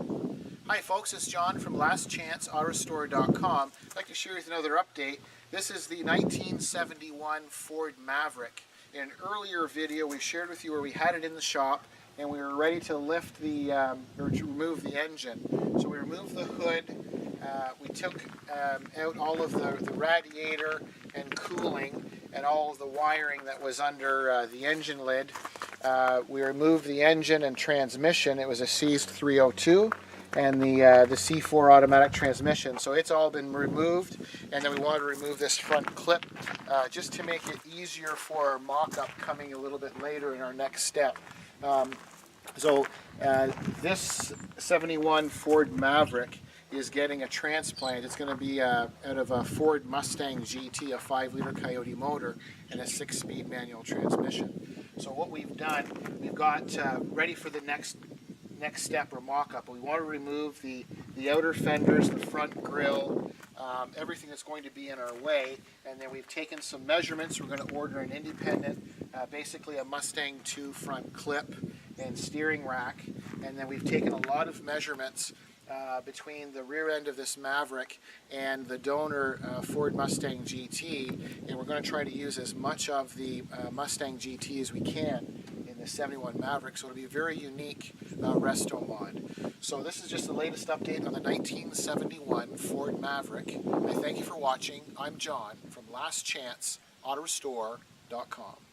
Hi folks, it's John from lastchanceautorestore.com. I'd like to share with you another update. This is the 1971 Ford Maverick. In an earlier video we shared with you where we had it in the shop and we were ready to lift the, or to remove the engine. So we removed the hood, we took out all of the radiator and cooling and all of the wiring that was under the engine lid. We removed the engine and transmission. It was a seized 302. And the C4 automatic transmission. So it's all been removed, and then we wanted to remove this front clip just to make it easier for our mock-up coming a little bit later in our next step. This 71 Ford Maverick is getting a transplant. It's going to be out of a Ford Mustang GT, a 5-liter Coyote motor, and a 6-speed manual transmission. So what we've done, we've got ready for the next step or mock-up. We want to remove the outer fenders, the front grille, everything that's going to be in our way, and then we've taken some measurements. We're going to order an independent, basically a Mustang 2 front clip and steering rack, and then we've taken a lot of measurements between the rear end of this Maverick and the donor Ford Mustang GT, and we're going to try to use as much of the Mustang GT as we can in the 71 Maverick, so it'll be a very unique resto mod. So this is just the latest update on the 1971 Ford Maverick. I thank you for watching. I'm John from lastchanceautorestore.com.